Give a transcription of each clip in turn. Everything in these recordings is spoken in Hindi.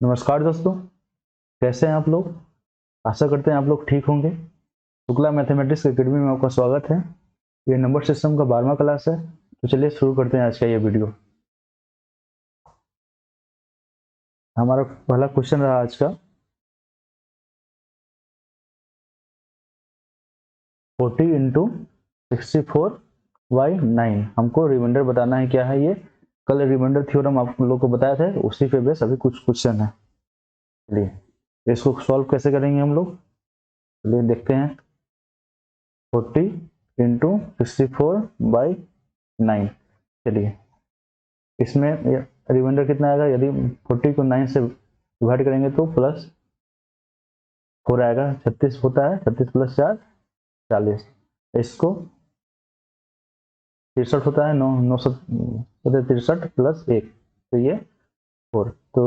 नमस्कार दोस्तों, कैसे हैं आप लोग। आशा करते हैं आप लोग ठीक होंगे। शुक्ला मैथमेटिक्स एकेडमी में आपका स्वागत है। ये नंबर सिस्टम का 12वां क्लास है। तो चलिए शुरू करते हैं आज का ये वीडियो। हमारा पहला क्वेश्चन रहा आज का 40 इंटू 64/9। हमको रिमाइंडर बताना है क्या है ये। कल रिमाइंडर थ्योरम आप लोग को बताया था, उसी पे बेस अभी कुछ क्वेश्चन है। चलिए इसको सॉल्व कैसे करेंगे हम लोग, चलिए देखते हैं। 40 इंटू 64/9। चलिए इसमें रिमाइंडर कितना आएगा, यदि 40 को 9 से डिवाइड करेंगे तो +4 आएगा। 36 होता है, 36 + 4 40। इसको 63 होता है, 63 + 1 तो ये 4। तो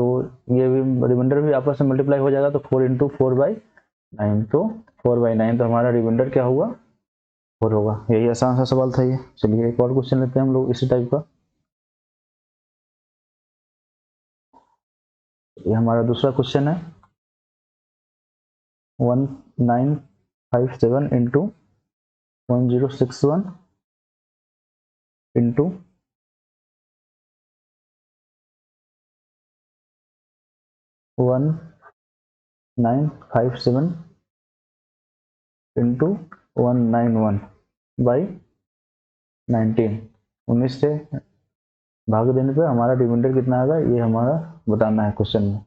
ये भी रिमाइंडर भी आपस में मल्टीप्लाई हो जाएगा, तो 4 इंटू 4/9। तो 4/9 तो हमारा रिमाइंडर क्या होगा, 4 होगा। यही आसान सा सवाल था ये। चलिए एक और क्वेश्चन लेते हैं हम लोग इसी टाइप का। ये हमारा दूसरा क्वेश्चन है 1957 इंटू 1061 इंटू 1957 इंटू 191/19। 19 से भाग देने पे हमारा रिमाइंडर कितना आएगा, ये हमारा बताना है क्वेश्चन में।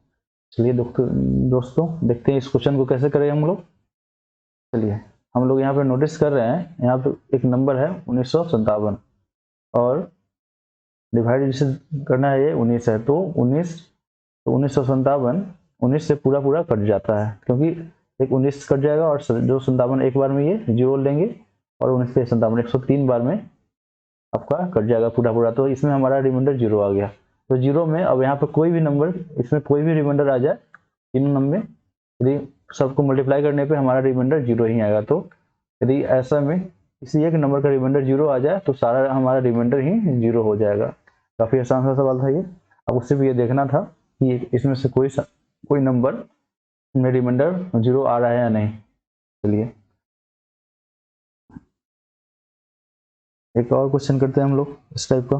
चलिए दोस्तों देखते हैं इस क्वेश्चन को कैसे करें हम लोग। चलिए हम लोग यहाँ पे नोटिस कर रहे हैं, यहाँ पे एक नंबर है 1957 और डिवाइड जिसे करना है ये 19 है। तो 1957 19 से पूरा पूरा कट जाता है, क्योंकि एक 19 कट जाएगा और जो 57 एक बार में ये जीरो लेंगे, और 19 से 57 103 बार में आपका कट जाएगा पूरा पूरा। तो इसमें हमारा रिमाइंडर जीरो आ गया। तो जीरो में अब यहाँ पर कोई भी नंबर, इसमें कोई भी रिमाइंडर आ जाए, तीनों नंबर में यदि सबको मल्टीप्लाई करने पे हमारा रिमाइंडर जीरो ही आएगा। तो यदि ऐसा में किसी एक नंबर का रिमाइंडर जीरो आ जाए तो सारा हमारा रिमाइंडर ही जीरो हो जाएगा। काफी आसान सा सवाल था ये। अब उससे भी ये देखना था कि इसमें से कोई नंबर में रिमाइंडर जीरो आ रहा है या नहीं। चलिए एक और क्वेश्चन करते हैं हम लोग इस टाइप का।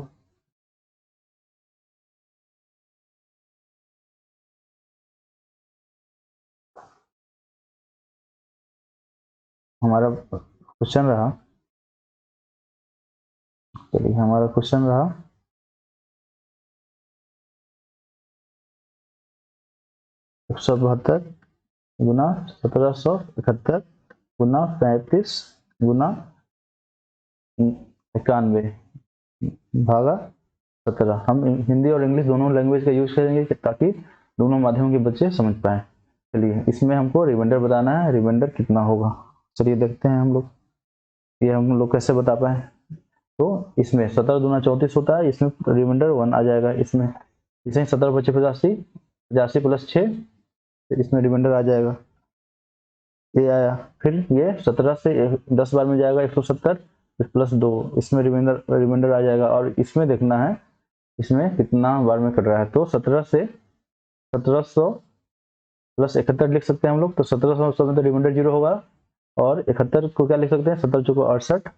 हमारा क्वेश्चन रहा, चलिए हमारा क्वेश्चन रहा 172 गुना 1771 गुना 35 गुना 91 भागा 17। हम हिंदी और इंग्लिश दोनों लैंग्वेज का यूज करेंगे ताकि दोनों माध्यम के बच्चे समझ पाए। चलिए इसमें हमको रिमाइंडर बताना है, रिमाइंडर कितना होगा। चलिए देखते हैं हम लोग ये हम लोग कैसे बता पाए। तो इसमें 17 दूना 34 होता है, इसमें रिमाइंडर 1 आ जाएगा। इसमें इसे 17 × 85 85 + 6, इसमें रिमाइंडर आ जाएगा, ये आया। फिर ये 17 से 10 बार में जाएगा 170 +2, इसमें रिमाइंडर आ जाएगा। और इसमें देखना है इसमें कितना बार में कट रहा है। तो 1700 + 71 लिख सकते हैं हम लोग। तो 1700 में तो रिमाइंडर जीरो होगा, और 71 को क्या लिख सकते हैं, 17 चौको 68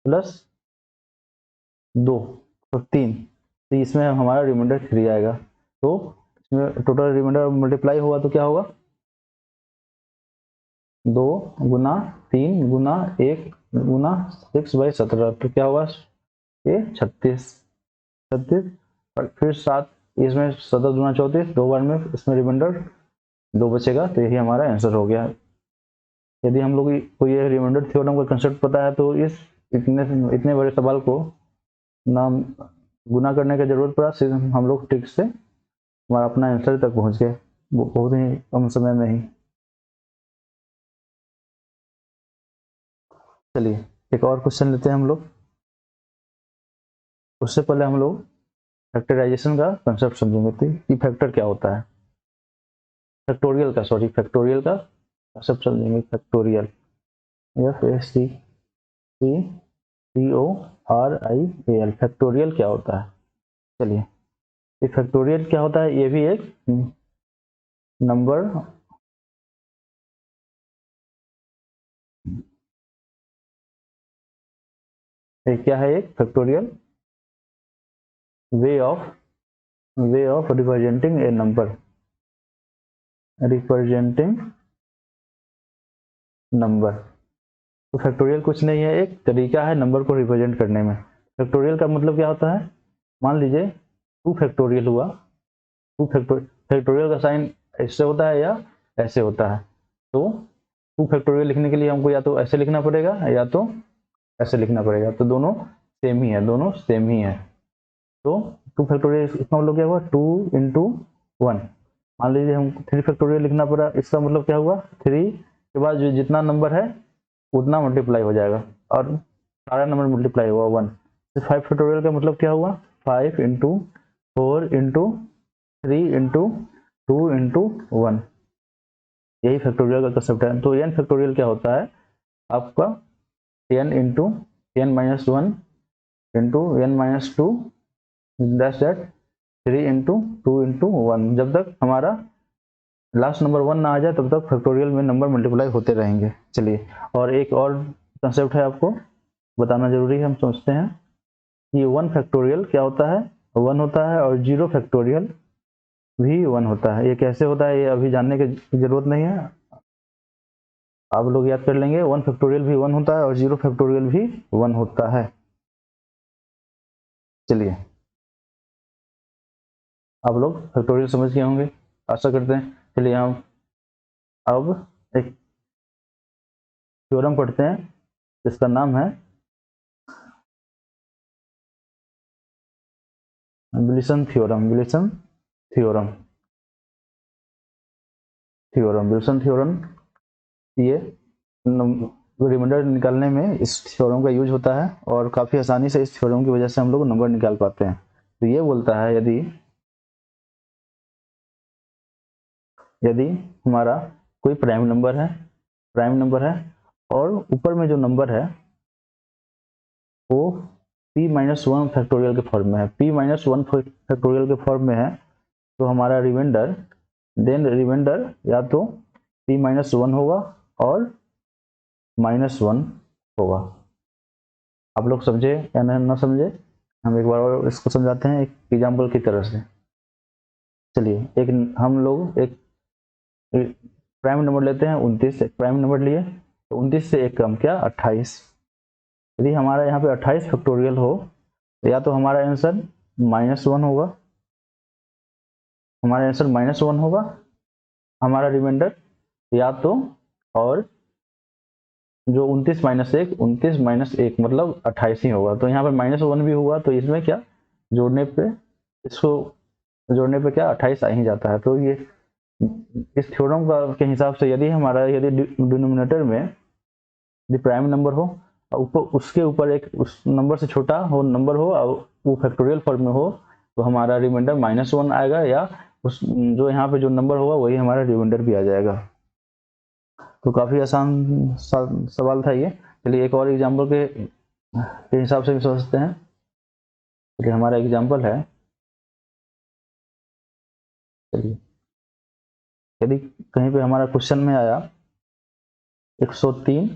+2 तो 3। तो इसमें हमारा रिमाइंडर 3 आएगा। तो इसमें टोटल रिमाइंडर मल्टीप्लाई होगा तो क्या होगा, 2 गुना 3 गुना 1 गुना 6/17। तो क्या होगा, ये 36 36। और फिर 7, इसमें 17 दूना 34, 2 बार में इसमें रिमाइंडर 2 बचेगा। तो यही हमारा आंसर हो गया। यदि हम लोग को ये रिमाइंडर थ्योरम का कंसेप्ट पता है तो इस इतने बड़े सवाल को ना गुना करने की जरूरत पड़ा, सिर्फ हम लोग ट्रिक से हमारा अपना आंसर तक पहुंच गए बहुत ही कम समय में ही। चलिए एक और क्वेश्चन लेते हैं हम लोग। उससे पहले हम लोग फैक्टराइजेशन का कंसेप्ट समझेंगे कि फैक्टर क्या होता है। फैक्टोरियल का कंसेप्ट समझेंगे। फैक्टोरियल, FACTORIAL, फैक्टोरियल क्या होता है। चलिए ये फैक्टोरियल क्या होता है, ये भी एक नंबर क्या है, एक factorial way of representing A number, representing number. तो फैक्टोरियल कुछ नहीं है, एक तरीका है नंबर को रिप्रेजेंट करने में। फैक्टोरियल का मतलब क्या होता है, मान लीजिए 2 फैक्टोरियल हुआ, फैक्टोरियल का साइन ऐसे होता है या ऐसे होता है। तो 2 फैक्टोरियल लिखने के लिए हमको या तो ऐसे लिखना पड़ेगा या तो ऐसे लिखना पड़ेगा, तो दोनों सेम ही है, दोनों सेम ही है। तो 2 फैक्टोरियल इसका मतलब क्या हुआ, 2 इंटू 1। मान लीजिए हम 3 फैक्टोरियल लिखना पड़ा, इसका मतलब क्या हुआ, 3 के बाद जो जितना नंबर है उतना मल्टीप्लाई हो जाएगा और सारा नंबर मल्टीप्लाई हुआ 1। तो 5 फैक्टोरियल का मतलब क्या हुआ, 5 इंटू 4 इंटू 3 इंटू 2 इंटू 1, यही फैक्टोरियल का कंसेप्ट है। तो एन फैक्टोरियल क्या होता है आपका, n into n minus 1 into n minus 2 that's that 3 into 2 into 1। जब तक हमारा लास्ट नंबर 1 ना आ जाए तब तक फैक्टोरियल में नंबर मल्टीप्लाई होते रहेंगे। चलिए, और एक और कंसेप्ट है आपको बताना जरूरी है, हम सोचते हैं कि 1 फैक्टोरियल क्या होता है, 1 होता है, और 0 फैक्टोरियल भी 1 होता है। ये कैसे होता है ये अभी जानने की जरूरत नहीं है, आप लोग याद कर लेंगे। 1 फैक्टोरियल भी 1 होता है और 0 फैक्टोरियल भी 1 होता है। चलिए, आप लोग फैक्टोरियल समझ गए होंगे, आशा करते हैं। चलिए हम अब एक थ्योरम पढ़ते हैं, इसका नाम है Wilson theorem. Wilson theorem, Wilson theorem, ये रिमाइंडर निकालने में इस थ्योरम का यूज होता है और काफ़ी आसानी से इस थ्योरम की वजह से हम लोग नंबर निकाल पाते हैं। तो ये बोलता है यदि यदि हमारा कोई प्राइम नंबर है और ऊपर में जो नंबर है वो p माइनस 1 फैक्टोरियल के फॉर्म में है, p माइनस 1 फैक्टोरियल के फॉर्म में है, तो हमारा रिमाइंडर या तो p माइनस 1 होगा और -1 होगा। आप लोग समझे या ना समझे, हम एक बार और इसको समझाते हैं एक एग्जाम्पल की तरह से। चलिए, एक हम लोग एक प्राइम नंबर लेते हैं 29, एक प्राइम नंबर लिए, तो 29 से एक कम क्या, 28। यदि हमारा यहाँ पे 28 फैक्टोरियल हो, या तो हमारा आंसर -1 होगा, हमारा रिमाइंडर, या तो और जो 29 - 1 मतलब 28 ही होगा। तो यहाँ पे -1 भी हुआ, तो इसमें क्या जोड़ने पे इसको जोड़ने पे क्या 28 आ ही जाता है। तो ये इस थ्योरम का के हिसाब से यदि डिनोमिनेटर में यदि प्राइम नंबर हो और ऊपर उसके ऊपर एक उस नंबर से छोटा हो नंबर हो और वो फैक्टोरियल फॉर्म में हो, तो हमारा रिमाइंडर -1 आएगा, या उस जो यहाँ पे जो नंबर होगा वही हमारा रिमाइंडर भी आ जाएगा। तो काफ़ी आसान सवाल था ये। चलिए एक और एग्जाम्पल के हिसाब से भी समझते हैं। चलिए, हमारा एग्जाम्पल है, चलिए यदि कहीं पे हमारा क्वेश्चन में आया 103,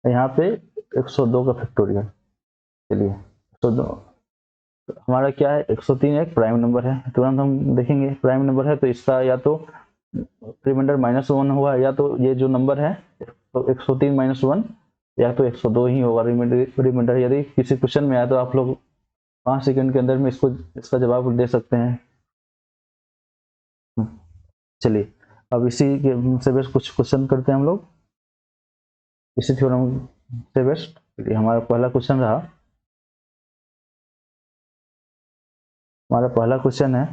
यहाँ पे 102 का फैक्टोरियल। चलिए 102 हमारा क्या है, 103 एक प्राइम नंबर है, तुरंत हम देखेंगे प्राइम नंबर है तो इसका या तो रिमाइंडर -1 हुआ, या तो ये जो नंबर है तो 103 -1 या तो 102 ही होगा रिमाइंडर। यदि किसी क्वेश्चन में आया तो आप लोग 5 सेकंड के अंदर में इसका जवाब दे सकते हैं। चलिए, अब इसी के से बेस्ट कुछ क्वेश्चन करते हैं हम लोग, इसी थ्योरम से बेस्ट। हमारा पहला क्वेश्चन रहा, हमारा पहला क्वेश्चन है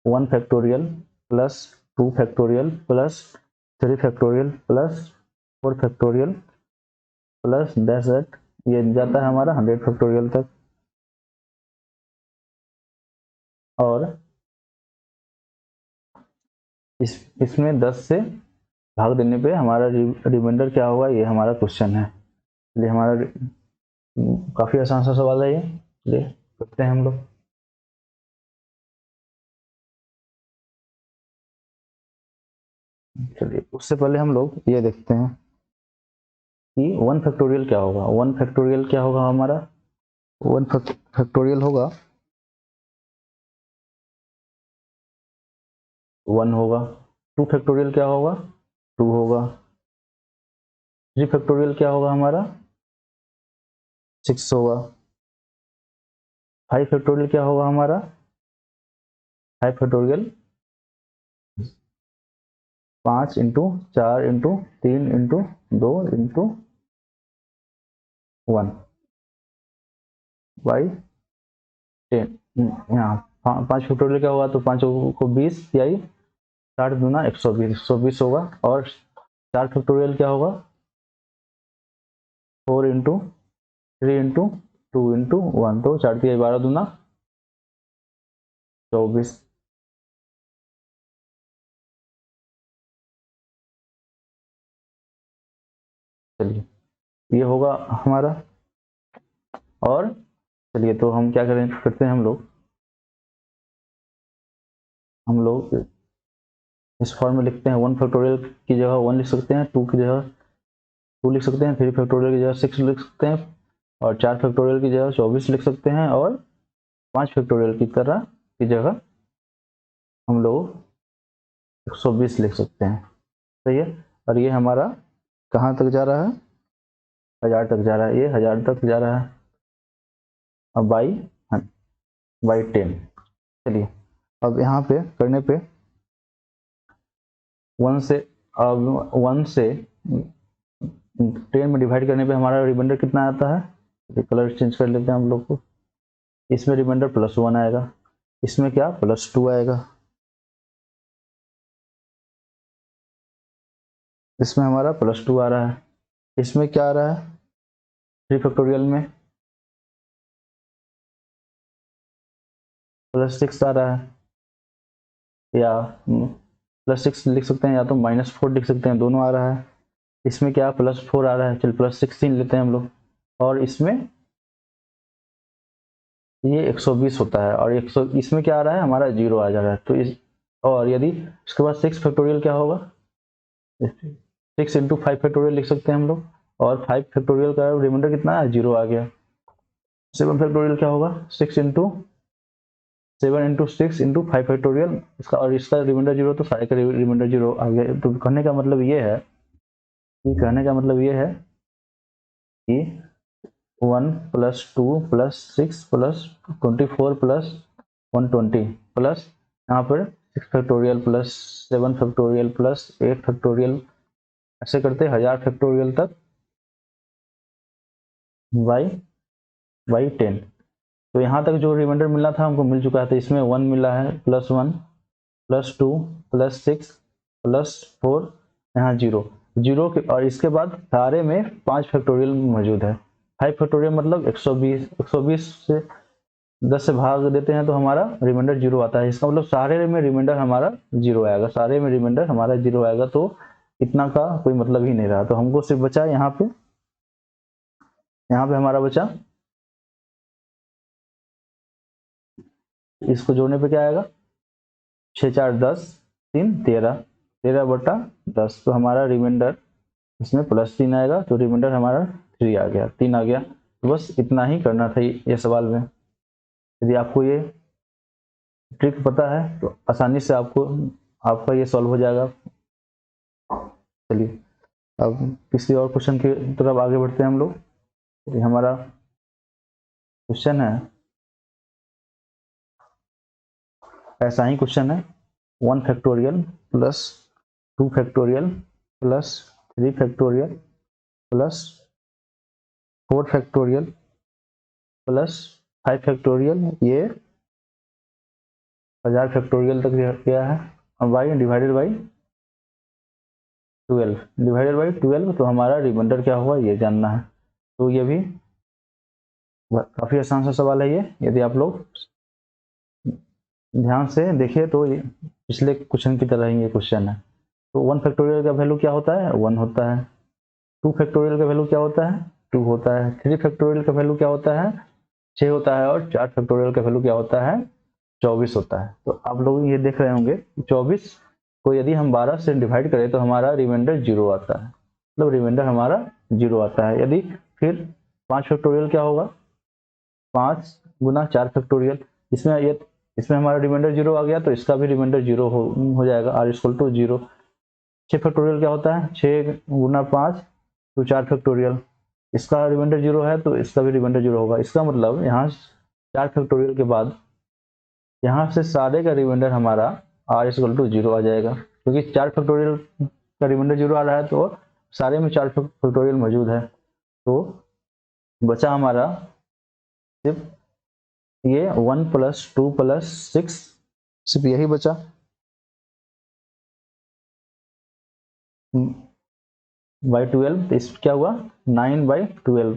1 factorial plus 2 factorial plus 3 factorial plus 4 factorial plus dash eight, ये जाता है हमारा 100 फैक्टोरियल तक। और इसमें 10 से भाग देने पे हमारा रिमाइंडर क्या होगा, ये हमारा क्वेश्चन है। चलिए, हमारा काफ़ी आसान सा सवाल है ये, चलिए करते हैं हम लोग। चलिए उससे पहले हम लोग ये देखते हैं कि 1 फैक्टोरियल क्या होगा। 1 फैक्टोरियल क्या होगा हमारा? 1 फैक्टोरियल होगा 1 होगा। 2 फैक्टोरियल क्या होगा? 2 होगा। 3 फैक्टोरियल क्या होगा हमारा? 6 होगा। 5 फैक्टोरियल क्या होगा हमारा? 5 factorial 5 into 4 into 3 into 2 into 1 by 10। यहाँ 5 फैक्टोरियल क्या होगा? तो 5 को 20 याई 60 दूना 120, 120 होगा। और 4 फैक्टोरियल क्या होगा? 4 इंटू 3 इंटू 2 इंटू 1, तो 4 दिया 12 दूना 24। चलिए ये होगा हमारा। और चलिए तो हम क्या करें करते हैं हम लोग इस फॉर्म में लिखते हैं। 1 फैक्टोरियल की जगह 1 लिख सकते हैं, 2 की जगह 2 लिख सकते हैं, 3 फैक्टोरियल की जगह 6 लिख सकते हैं, और 4 फैक्टोरियल की जगह 24 लिख सकते हैं, और 5 फैक्टोरियल की जगह हम लोग 120 लिख सकते हैं। सही है। और ये हमारा कहाँ तक जा रहा है? 1000 तक जा रहा है। ये 1000 तक जा रहा है। अब बाई 10। चलिए अब यहाँ पे करने पे 1 से 10 में डिवाइड करने पे हमारा रिमाइंडर कितना आता है? कलर चेंज कर लेते हैं हम लोग को। इसमें रिमाइंडर +1 आएगा, इसमें क्या +2 आएगा, इसमें हमारा +2 आ रहा है। इसमें क्या आ रहा है? 3 फैक्टोरियल में +6 आ रहा है, या +6 लिख सकते हैं, या तो -4 लिख सकते हैं, दोनों आ रहा है। इसमें क्या +4 आ रहा है, चल +16 लेते हैं हम लोग। और इसमें ये 120 होता है, और 100 इसमें क्या आ रहा है हमारा 0 आ जा रहा है। तो इस और यदि इसके बाद 6 फैक्टोरियल क्या होगा? 6 इंटू 5 फैक्टोरियल लिख सकते हैं हम लोग। और 5 फैक्टोरियल का रिमाइंडर कितना है? 0 आ गया। 7 फैक्टोरियल क्या होगा? 6 इंटू 7 इंटू 6 इंटू 5 फैक्टोरियल, इसका और इसका रिमाइंडर 0, तो सारे का रिमाइंडर 0 आ गया। तो कहने का मतलब ये है कि 1 plus 2 plus 6 plus 24 plus 120 plus यहाँ पर 6 factorial plus 7 factorial plus 8 factorial, ऐसे करते 1000 फैक्टोरियल तक बाई 10। तो यहाँ तक जो रिमाइंडर मिलना था हमको मिल चुका है। तो इसमें 1 मिला है, +1 +2 +6 +4, यहाँ 0 के, और इसके बाद सारे में 5 फैक्टोरियल मौजूद है। 5 फैक्टोरियल मतलब 120 से 10 से भाग देते हैं तो हमारा रिमाइंडर 0 आता है। इसका मतलब सारे में रिमाइंडर हमारा 0 आएगा, सारे में रिमाइंडर हमारा 0 आएगा। तो इतना का कोई मतलब ही नहीं रहा। तो हमको सिर्फ बचा यहाँ पे हमारा बचा, इसको जोड़ने पे क्या आएगा? 6 4 10 3 13, 13/10। तो हमारा रिमाइंडर इसमें +3 आएगा, तो रिमाइंडर हमारा 3 आ गया, 3 आ गया। तो बस इतना ही करना था ये सवाल में। यदि आपको ये ट्रिक पता है तो आसानी से आपका ये सॉल्व हो जाएगा। चलिए अब किसी और क्वेश्चन की तरफ आगे बढ़ते हैं हम लोग। ये हमारा क्वेश्चन है, ऐसा ही क्वेश्चन है। 1 factorial plus 2 factorial plus 3 factorial plus 4 factorial plus 5 factorial, ये 1000 फैक्टोरियल तक गया है। और बाई डिवाइडेड बाई 12, तो हमारा रिमाइंडर क्या हुआ ये जानना है। तो ये भी काफी आसान सा सवाल है ये। यदि आप लोग ध्यान से देखिए तो ये पिछले क्वेश्चन की तरह ही ये क्वेश्चन है। तो 1 फैक्टोरियल का वैल्यू क्या होता है? 1 होता है। 2 फैक्टोरियल का वैल्यू क्या होता है? 2 होता है। 3 फैक्टोरियल का वैल्यू क्या होता है? 6 होता है। और 4 फैक्टोरियल का वैल्यू क्या होता है? 24 होता है। तो आप लोग ये देख रहे होंगे 24 तो यदि हम 12 से डिवाइड करें तो हमारा रिमाइंडर 0 आता है, मतलब रिमाइंडर हमारा 0 आता है। यदि फिर 5 फैक्टोरियल क्या होगा, 5 गुना 4 फैक्टोरियल, इसमें हमारा रिमाइंडर 0 आ गया तो इसका भी रिमाइंडर 0 हो जाएगा, r इक्वल टू 0। 6 फैक्टोरियल क्या होता है, 6 गुना 5 तो 4 फैक्टोरियल, इसका रिमाइंडर 0 है तो इसका भी रिमाइंडर 0 होगा। इसका मतलब यहाँ 4 फैक्टोरियल के बाद यहाँ से सारे का रिमाइंडर हमारा r इक्वल टू 0 आ जाएगा, क्योंकि 4 फैक्टोरियल का रिमाइंडर 0 आ रहा है तो सारे में 4 फैक्टोरियल मौजूद है। तो बचा हमारा सिर्फ ये 1 + 2 + 6, सिर्फ यही बचा। बाई 12 इस क्या हुआ, 9/12,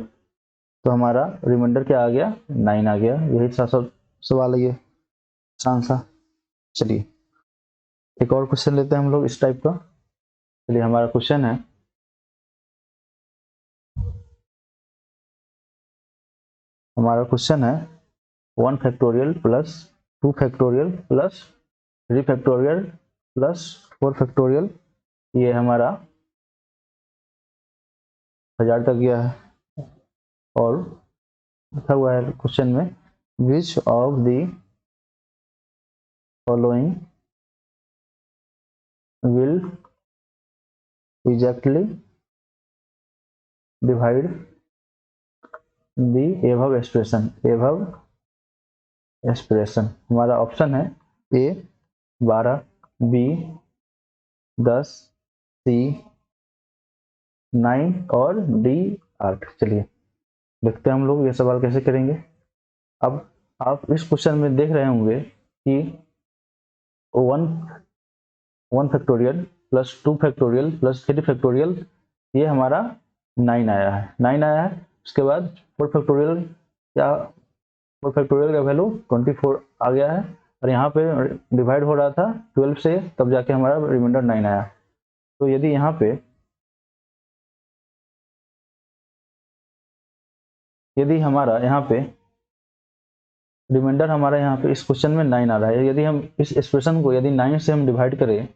तो हमारा रिमाइंडर क्या आ गया, 9 आ गया। यही सवाल है ये, आसान सा। चलिए एक और क्वेश्चन लेते हैं हम लोग इस टाइप का। चलिए हमारा क्वेश्चन है, हमारा क्वेश्चन है 1 factorial plus 2 factorial plus 3 factorial plus 4 factorial, ये हमारा 1000 तक गया है। और लिखा हुआ है क्वेश्चन में, which of the following will exactly divide the above expression। हमारा ऑप्शन है ए 12, बी 10, सी 9 और डी 8। चलिए देखते हैं हम लोग ये सवाल कैसे करेंगे। अब आप इस क्वेश्चन में देख रहे होंगे कि 1 factorial plus 2 factorial plus 3 factorial, ये हमारा 9 आया है, 9 आया है। उसके बाद 4 फैक्टोरियल क्या, 4 फैक्टोरियल का वैल्यू 24 आ गया है, और यहाँ पे डिवाइड हो रहा था 12 से, तब जाके हमारा रिमाइंडर 9 आया। तो यदि यहाँ पे हमारा यहाँ पे रिमाइंडर हमारा यहाँ पे इस क्वेश्चन में 9 आ रहा है, यदि हम इस एक्सप्रेशन को यदि 9 से हम डिवाइड करें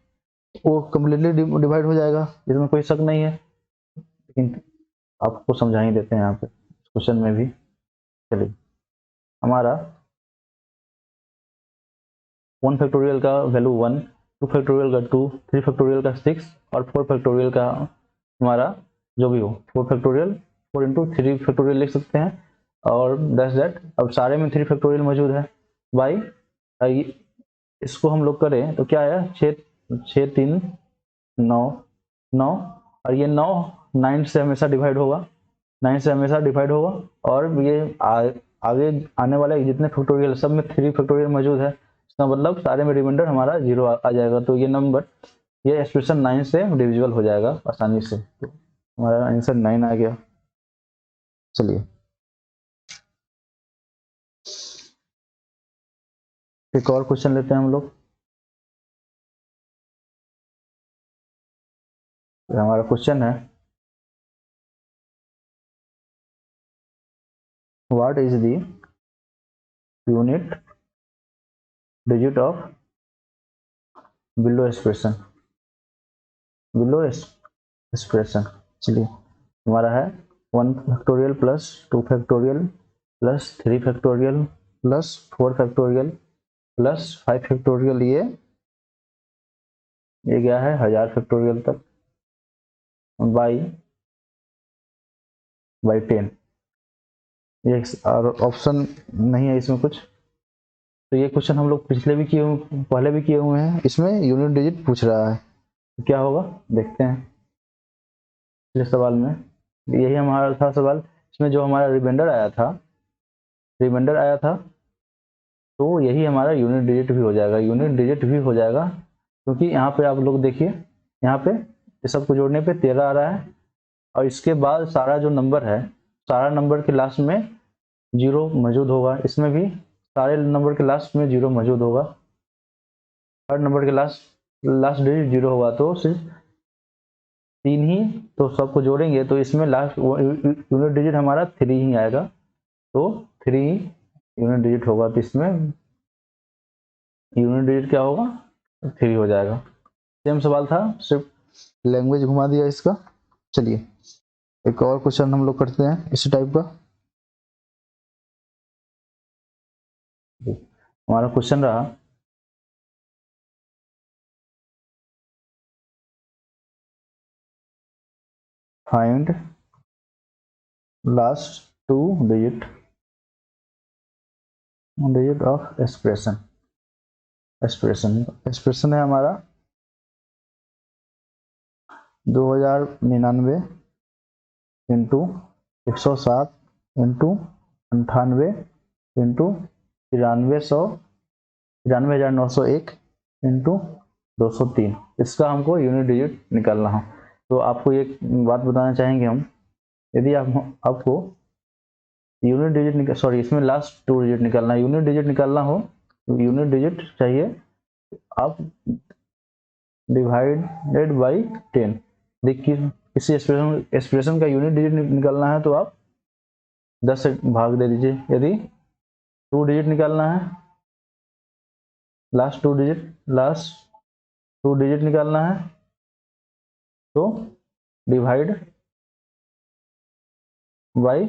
वो कम्प्लीटली डिवाइड हो जाएगा, इसमें कोई शक नहीं है। लेकिन आपको समझा ही देते हैं यहाँ पे क्वेश्चन में भी। चलिए हमारा 1 फैक्टोरियल का वैल्यू 1, 2 फैक्टोरियल का 2, 3 फैक्टोरियल का 6 और 4 फैक्टोरियल का हमारा जो भी हो 4 फैक्टोरियल, 4 इंटू 3 फैक्टोरियल लिख सकते हैं, और दैट्स दैट। अब सारे में 3 फैक्टोरियल मौजूद है बाई, इसको हम लोग करें तो क्या आया, 6 3 9 9, और ये 9 9 से हमेशा डिवाइड होगा, 9 से हमेशा डिवाइड होगा, और ये आगे आने वाले जितने फैक्टोरियल सब में 3 फैक्टोरियल मौजूद है, इसका मतलब सारे में रिमाइंडर हमारा 0 आ जाएगा। तो ये नंबर, ये एक्सप्रेशन 9 से डिविजिबल हो जाएगा आसानी से, तो हमारा आंसर 9 आ गया। चलिए एक और क्वेश्चन लेते हैं हम लोग। हमारा क्वेश्चन है, what is the unit digit of below expression. चलिए हमारा है 1 factorial plus 2 factorial plus 3 factorial plus 4 factorial plus 5 factorial, ये गया है 1000 फैक्टोरियल तक, बाई 10। ये और ऑप्शन नहीं है इसमें कुछ। तो ये क्वेश्चन हम लोग पहले भी किए हुए हैं, इसमें यूनिट डिजिट पूछ रहा है, तो क्या होगा देखते हैं पिछले सवाल में। यही हमारा था सवाल, इसमें जो हमारा रिमाइंडर आया था तो यही हमारा यूनिट डिजिट भी हो जाएगा, क्योंकि यहाँ पे आप लोग देखिए, यहाँ पे इस सबको जोड़ने पे 13 आ रहा है, और इसके बाद सारा जो नंबर है, सारा नंबर के लास्ट में 0 मौजूद होगा, इसमें भी सारे नंबर के लास्ट में 0 मौजूद होगा, हर नंबर के लास्ट डिजिट 0 होगा, तो सिर्फ 3 ही, तो सबको जोड़ेंगे तो इसमें लास्ट यूनिट डिजिट हमारा 3 ही आएगा, तो 3 यूनिट डिजिट होगा, तो इसमें यूनिट डिजिट क्या होगा, 3 हो जाएगा। सेम सवाल था, सिर्फ लैंग्वेज घुमा दिया इसका। चलिए एक और क्वेश्चन हम लोग करते हैं इसी टाइप का। हमारा क्वेश्चन रहा find last two digit of expression. Expression है हमारा 2099 इंटू 107 इंटू 98 इंटू 9301 इंटू 203। इसका हमको यूनिट डिजिट निकालना है। तो आपको एक बात बताना चाहेंगे हम, यदि आपको यूनिट डिजिट सॉरी इसमें लास्ट टू डिजिट निकालना है, यूनिट डिजिट निकालना हो तो यूनिट डिजिट चाहिए आप डिवाइडेड बाई 10। देखिए किसी एक्सप्रेशन का यूनिट डिजिट निकालना है तो आप 10 से भाग दे दीजिए। यदि टू डिजिट निकालना है, लास्ट टू डिजिट निकालना है तो डिवाइडेड बाई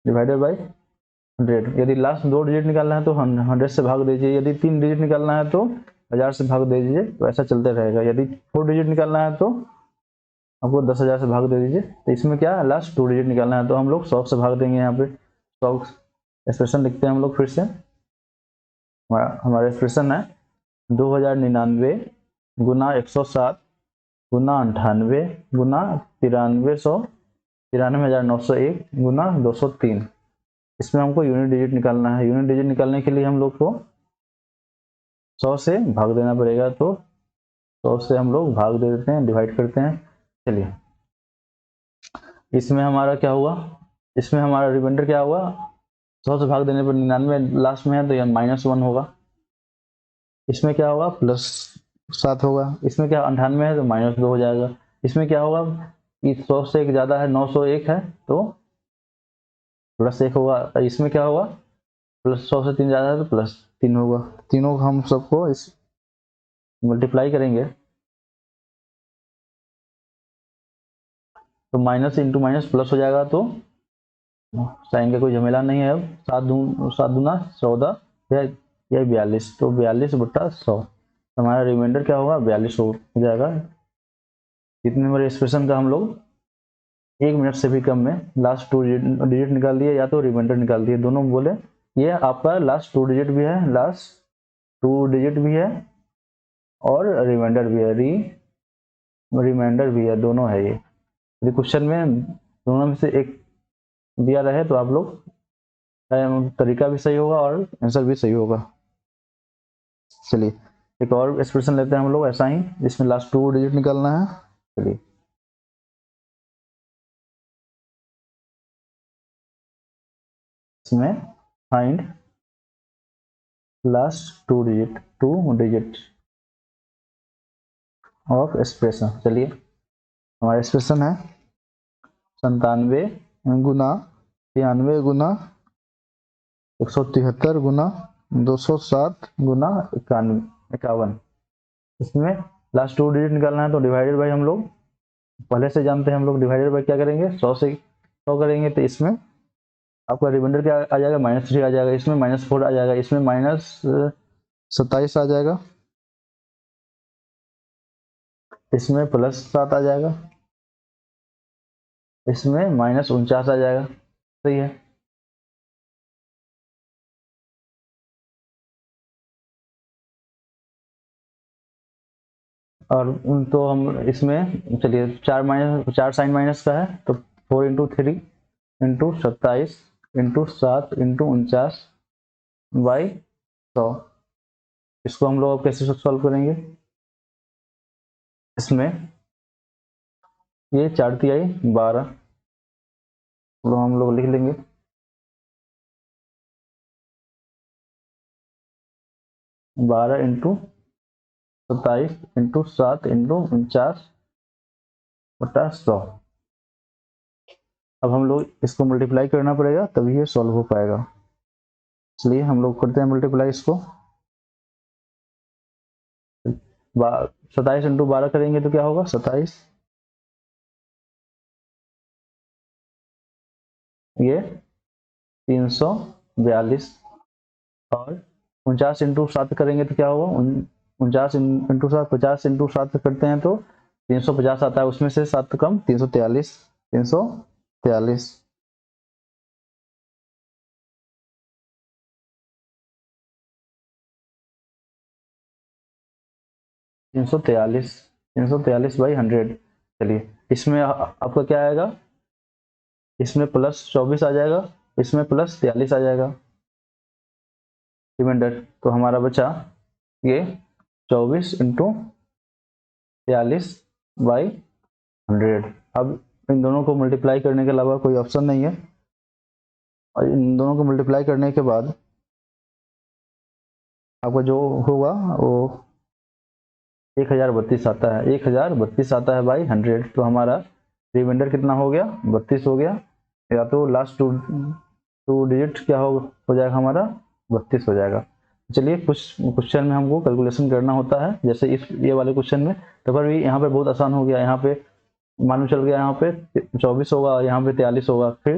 100। यदि लास्ट दो डिजिट निकालना है तो 100 से भाग दीजिए। यदि 3 डिजिट निकालना है तो 1000 से भाग दे दीजिए। तो ऐसा चलते रहेगा। यदि 4 डिजिट निकालना है तो आपको 10,000 से भाग दे दीजिए। तो इसमें क्या है, लास्ट 2 डिजिट निकालना है तो हम लोग 100 से भाग देंगे। यहाँ पे 100 एक्सप्रेशन लिखते हैं हम लोग फिर से। हमारा एक्सप्रेशन है 2099 गुना 107 गुना 98 गुना 93,901 गुना 203। इसमें हमको यूनिट डिजिट निकालना है। यूनिट डिजिट निकालने के लिए हम लोग को 100 से भाग देना पड़ेगा। तो 100 से हम लोग भाग दे देते हैं, डिवाइड करते हैं। चलिए इसमें हमारा क्या हुआ, इसमें हमारा रिमाइंडर क्या हुआ, 100 से भाग देने पर 99 लास्ट में है तो यह -1 होगा। इसमें क्या होगा, +7 होगा। इसमें क्या 98 है तो -2 हो जाएगा। इसमें क्या होगा कि 100 से एक ज़्यादा है, 901 है तो +1 होगा। इसमें क्या होगा, +100 से 3 ज़्यादा है तो +3 होगा। तीनों हम सबको इस मल्टीप्लाई करेंगे तो माइनस इंटू माइनस प्लस हो जाएगा। तो साइन का कोई झमेला नहीं है। अब 7 दूना 14 या 42 तो 42/100 हमारा रिमाइंडर क्या होगा, 42 हो जाएगा। इतने नंबर एक्सप्रेशन का हम लोग 1 मिनट से भी कम में लास्ट 2 डिजिट निकाल दिए या तो रिमाइंडर निकाल दिए, दोनों बोले। ये आपका लास्ट 2 डिजिट भी है, लास्ट 2 डिजिट भी है और रिमाइंडर भी है, रिमाइंडर भी है, दोनों है। ये यदि क्वेश्चन में दोनों में से एक दिया रहे तो आप लोग तरीका भी सही होगा और आंसर भी सही होगा। चलिए एक और एक्सप्रेशन लेते हैं हम लोग ऐसा ही, जिसमें लास्ट 2 डिजिट निकालना है। चलिए इसमें find last 2 digit of expression. चलिए हमारा एक्सप्रेशन है 97 गुना 93 गुना 173 गुना 207 गुना 51। इसमें लास्ट 2 डिजिट निकालना है तो डिवाइडेड बाई हम लोग पहले से जानते हैं। हम लोग डिवाइडेड बाई क्या करेंगे, 100 से 100 करेंगे तो इसमें आपका रिमाइंडर क्या आ जाएगा, -3 आ जाएगा। इसमें -4 आ जाएगा। इसमें -27 आ जाएगा। इसमें +7 आ जाएगा। इसमें -49 आ जाएगा। सही है। और तो हम इसमें चलिए 4 साइन माइनस का है तो 4 × 3 × 27 × 7 × 49/100। इसको हम लोग अब कैसे सॉल्व करेंगे, इसमें ये 4 तिहाई 12 तो हम लोग लिख लेंगे 12 × 27 × 7 × 49/100। अब हम लोग इसको मल्टीप्लाई करना पड़ेगा तभी ये सॉल्व हो पाएगा। इसलिए हम लोग करते हैं मल्टीप्लाई इसको। 27 इंटू 12 करेंगे तो क्या होगा 27, ये 342, और 49 इंटू 7 करेंगे तो क्या होगा 49 इंटू 7, 50 इंटू 7 करते हैं तो 350 आता है, उसमें से 7 कम 343, 343, 343, 343/100। चलिए इसमें आपका क्या आएगा, इसमें +24 आ जाएगा, इसमें +43 आ जाएगा रिमाइंडर। तो हमारा बचा ये 24 इंटू 43/100। अब इन दोनों को मल्टीप्लाई करने के अलावा कोई ऑप्शन नहीं है, और इन दोनों को मल्टीप्लाई करने के बाद आपका जो होगा वो 1032 आता है, 1032 आता है बाई 100। तो हमारा रिमाइंडर कितना हो गया, 32 हो गया, या तो लास्ट टू डिजिट क्या हो जाएगा हमारा 32 हो जाएगा। चलिए कुछ क्वेश्चन में हमको कैलकुलेशन करना होता है, जैसे इस ये वाले क्वेश्चन में, तो पर भी यहाँ पे बहुत आसान हो गया। यहाँ पे मालूम चल गया, यहाँ पे 24 होगा, यहाँ पे 43 होगा, फिर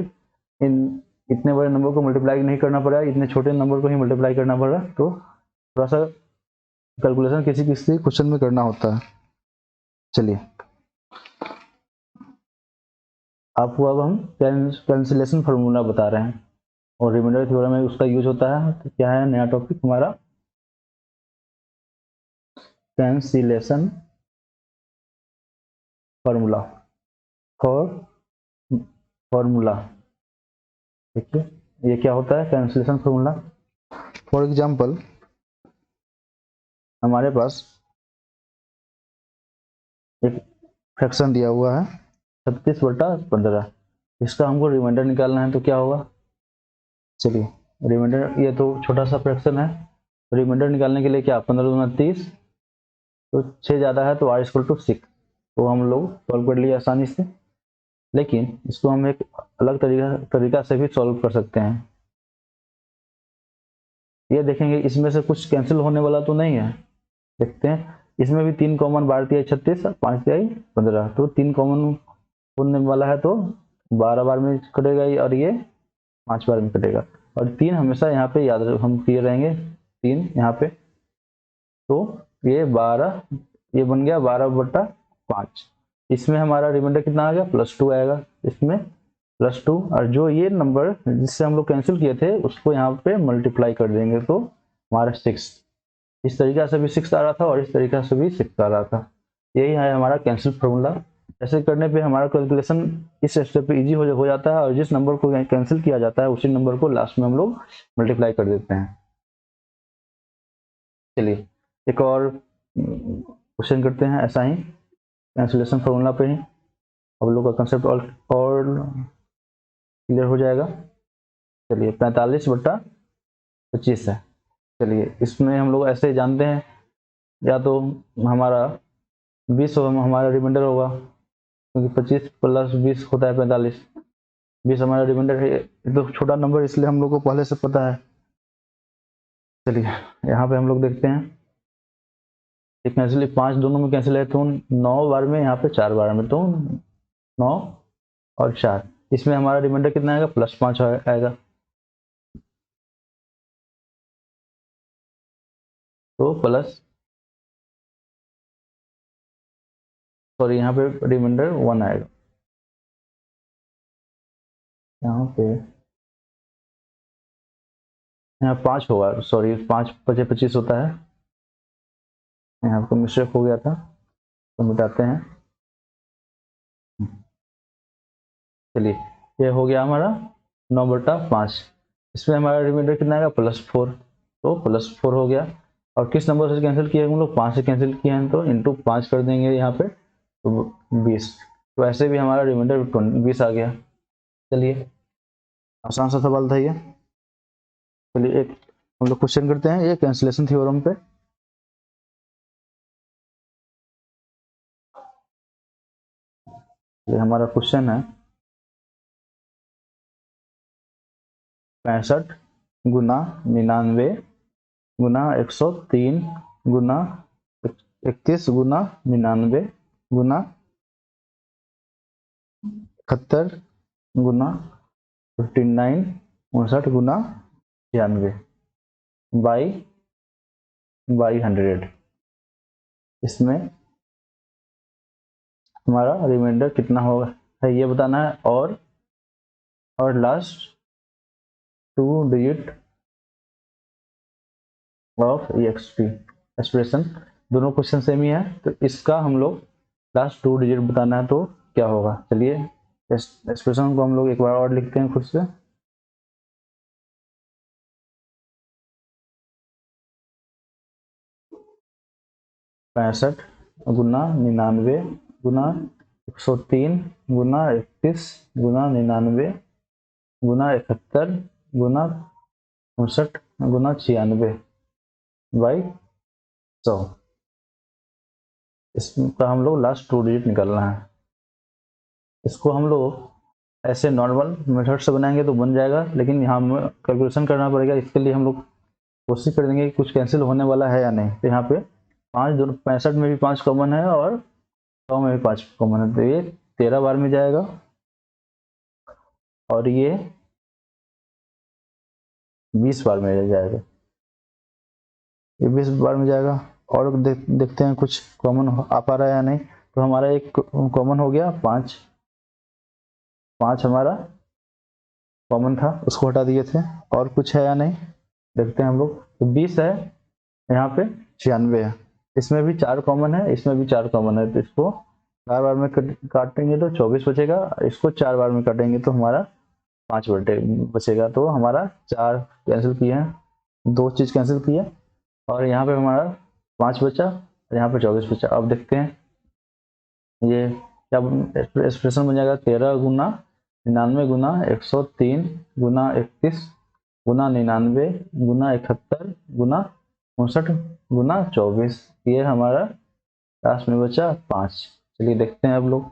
इन इतने बड़े नंबर को मल्टीप्लाई नहीं करना पड़ा, इतने छोटे नंबर को ही मल्टीप्लाई करना पड़ा। तो थोड़ा सा कैलकुलेशन किसी किसी क्वेश्चन में करना होता है। चलिए आपको अब हम कैंसिलेशन फार्मूला बता रहे हैं, और रिमाइंडर थ्योरम में उसका यूज होता है। तो क्या है नया टॉपिक हमारा, कैंसिलेशन फार्मूला फॉर फार्मूला। देखिए ये क्या होता है कैंसिलेशन फार्मूला। फॉर एग्जांपल हमारे पास एक फ्रैक्शन दिया हुआ है 36/15, इसका हमको रिमाइंडर निकालना है। तो क्या होगा, चलिए रिमाइंडर, ये तो छोटा सा फ्रैक्शन है, रिमाइंडर निकालने के लिए क्या 15 दूना 30, तो 6 ज़्यादा है तो r=6, तो हम लोग सॉल्व कर लिए आसानी से। लेकिन इसको हम एक अलग तरीका से भी सॉल्व कर सकते हैं। ये देखेंगे इसमें से कुछ कैंसिल होने वाला तो नहीं है, देखते हैं। इसमें भी 3 कॉमन, 12 × 36, 5 × 15, तो 3 कॉमन होने वाला है तो 12 बार में कटेगा, और ये 5 बार में कटेगा। और 3 हमेशा यहाँ पे याद हम किए रहेंगे, 3 यहाँ पे, तो ये 12, ये बन गया 12/5। इसमें हमारा रिमाइंडर कितना आ गया +2 आएगा, इसमें +2, और जो ये नंबर जिससे हम लोग कैंसिल किए थे उसको यहाँ पे मल्टीप्लाई कर देंगे तो हमारा 6। इस तरीका से भी 6 आ रहा था, और इस तरीका से भी 6 आ रहा था। यही है हमारा कैंसिल फार्मूला। ऐसे करने पे हमारा कैलकुलेशन इस स्टेप पे इजी हो जाता है, और जिस नंबर को कैंसिल किया जाता है उसी नंबर को लास्ट में हम लोग मल्टीप्लाई कर देते हैं। चलिए एक और क्वेश्चन करते हैं ऐसा ही कैंसिलेशन फार्मूला पे ही, अब लोग का कंसेप्ट और क्लियर हो जाएगा। चलिए 45/25 है। चलिए इसमें हम लोग ऐसे जानते हैं, या तो हमारा 20 हमारा रिमाइंडर होगा, क्योंकि 25 + 20 होता है 45, 20 हमारा रिमाइंडर है। ये तो छोटा नंबर इसलिए हम लोग को पहले से पता है। चलिए यहाँ पे हम लोग देखते हैं, ये कैंसिल 5 दोनों में कैंसिल है, तो 9 बार में, यहाँ पे 4 बार में, तो 9 और 4, इसमें हमारा रिमाइंडर कितना आएगा +5 आएगा, तो प्लस, सॉरी यहाँ पे रिमाइंडर 1 आएगा, यहाँ पे यहाँ 5 होगा, सॉरी 5 × 5 = 25 होता है, यहाँ पे मिस्टेक हो गया था, तो मिटाते हैं। चलिए ये हो गया हमारा 9/5, इसमें हमारा रिमाइंडर कितना आएगा +4, तो +4 हो गया। और किस नंबर से कैंसिल किया हम लोग, 5 से कैंसिल किए हैं, तो इंटू 5 कर देंगे यहाँ पे, तो 20, तो ऐसे भी हमारा रिमाइंडर 20 आ गया। चलिए आसान सा सवाल था ये। चलिए एक हम लोग क्वेश्चन करते हैं ये कैंसिलेशन थ्योरम पे। ये हमारा क्वेश्चन है 65 × 99 × 103 × 31 गुना 99 गुना 71 गुना 59 59 गुना 96 बाई 100। इसमें हमारा रिमाइंडर कितना होगा है ये बताना है, और last 2 digit of EXP expression. दोनों क्वेश्चन सेम ही है, तो इसका हम लोग लास्ट 2 डिजिट बताना है तो क्या होगा। चलिए एक्सप्रेशन को हम लोग एक बार और लिखते हैं खुद से। पैंसठ गुना 99 गुना 103 गुना 31 गुना 99 गुना 71 गुना 59 गुना 96 बाई 100। इसका हम लोग लास्ट 2 डिजिट निकालना है। इसको हम लोग ऐसे नॉर्मल मेथड से बनाएंगे तो बन जाएगा, लेकिन यहाँ हमें कैलकुलेशन करना पड़ेगा। इसके लिए हम लोग कोशिश कर देंगे कि कुछ कैंसिल होने वाला है या नहीं। तो यहाँ पे 5 दोनों 65 में भी 5 कॉमन है और 100 में भी 5 कॉमन है, तो ये 13 बार में जाएगा और ये 20 बार में जाएगा। ये 20 बार में जाएगा। और देखते हैं कुछ कॉमन आ पा रहा है या नहीं। तो हमारा एक कॉमन हो गया 5 हमारा कॉमन था, उसको हटा दिए थे। और कुछ है या नहीं देखते हैं हम लोग। तो 20 है, यहाँ पे 96 है, इसमें भी 4 कॉमन है, इसमें भी 4 कॉमन है। तो इसको 4 बार में काटेंगे तो 24 बचेगा। इसको 4 बार में काटेंगे तो हमारा 5 बचेगा। तो हमारा 4 कैंसिल किए हैं, 2 चीज कैंसिल किए, और यहाँ पे हमारा 5 बचा और यहाँ पे 24 बचा। अब देखते हैं ये क्या एक्सप्रेशन बन जाएगा। 13 गुना 99 गुना 103 गुना 31 गुना 99 गुना 71 गुना 59 गुना 24। ये हमारा लास्ट में बचा 5। चलिए देखते हैं अब लोग।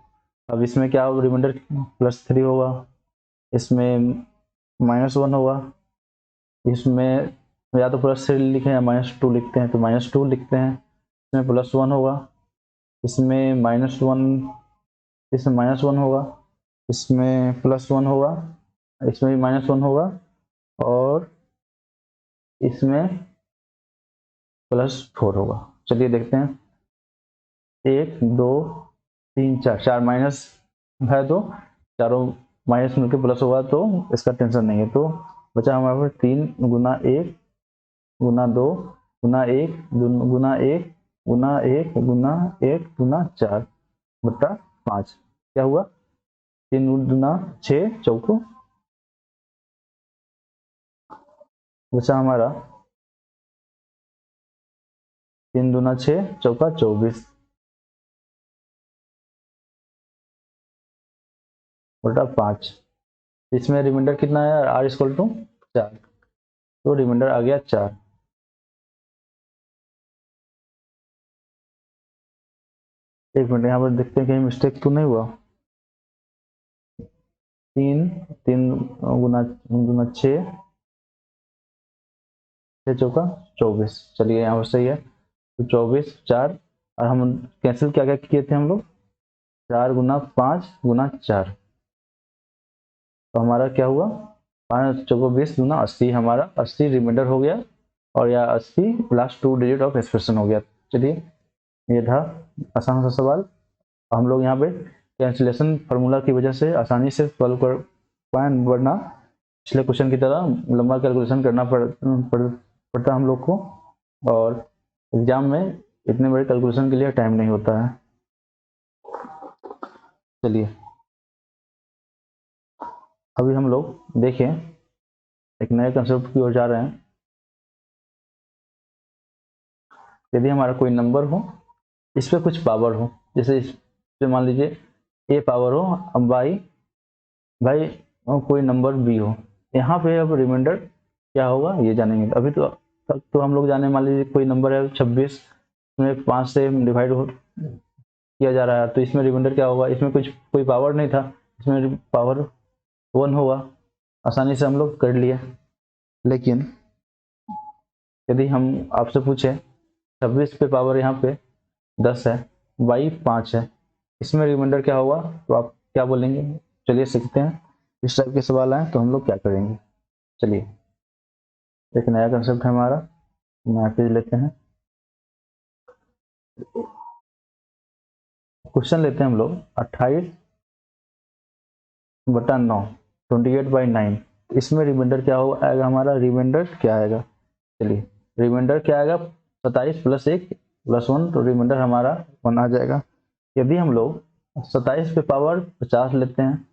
अब इसमें क्या होगा, रिमाइंडर +3 होगा, इसमें -1 होगा, इसमें या तो +3 लिखें या -2 लिखते हैं, तो -2 लिखते हैं। इसमें +1 होगा, इसमें -1, इसमें -1 होगा, इसमें +1 होगा, इसमें भी -1 होगा, और इसमें +4 होगा। चलिए देखते हैं। 1 2 3 4 4 माइनस है तो चारों माइनस मिलकर प्लस होगा, तो इसका टेंशन नहीं है। तो बचा हमारे पास 3 गुना 1 गुना 2 गुना 1 गुना 1 गुना 1 गुना 1 गुना 4 बटा 5। क्या हुआ, 3 गुना 6 चौको, बचा हमारा 3 गुना 6 चौका 24 बटा 5। इसमें रिमाइंडर कितना है, r इक्वल टू 4, तो रिमाइंडर आ गया 4। एक मिनट यहाँ पर देखते हैं कहीं मिस्टेक तो नहीं हुआ। 3 गुना गुना 6 चौका 24। चलिए यहाँ पर सही है। तो 24 4, और हम कैंसिल क्या क्या किए थे हम लोग, 4 गुना 5 गुना 4, तो हमारा क्या हुआ, 5 चौको 20 गुना 80, हमारा 80 रिमाइंडर हो गया, और या 80 लास्ट 2 डिजिट ऑफ एक्सप्रेशन हो गया। चलिए ये था आसान सा सवाल। हम लोग यहाँ पे कैंसिलेशन फार्मूला की वजह से आसानी से सॉल्व कर पाए, वरना पिछले क्वेश्चन की तरह लंबा कैलकुलेशन करना पड़ता हम लोग को, और एग्जाम में इतने बड़े कैलकुलेशन के लिए टाइम नहीं होता है। चलिए अभी हम लोग देखें, एक नए कंसेप्ट की ओर जा रहे हैं। यदि हमारा कोई नंबर हो, इस पर कुछ पावर हो, जैसे इस पे मान लीजिए a पावर हो, अब भाई कोई नंबर b हो, यहाँ पे अब रिमाइंडर क्या होगा ये जानेंगे। अभी तो तक तो हम लोग जाने, मान लीजिए कोई नंबर है 26 में 5 से डिवाइड किया जा रहा है, तो इसमें रिमाइंडर क्या होगा। इसमें कुछ कोई पावर नहीं था, इसमें पावर 1 होगा, आसानी से हम लोग कर लिए। लेकिन यदि हम आपसे पूछे 26 पे पावर यहाँ पे 10 है, y 5 है, इसमें रिमाइंडर क्या होगा तो आप क्या बोलेंगे? चलिए सीखते हैं। इस टाइप के सवाल आए तो हम लोग क्या करेंगे। चलिए एक नया कंसेप्ट है हमारा, नया पेज लेते हैं, क्वेश्चन लेते हैं हम लोग 28/9, 28/9। इसमें रिमाइंडर क्या होगा आएगा हमारा, रिमाइंडर क्या आएगा? चलिए रिमाइंडर क्या आएगा, 27 + 1 + 1, तो रिमाइंडर हमारा 1 आ जाएगा। यदि हम लोग 27 पे पावर 50 लेते हैं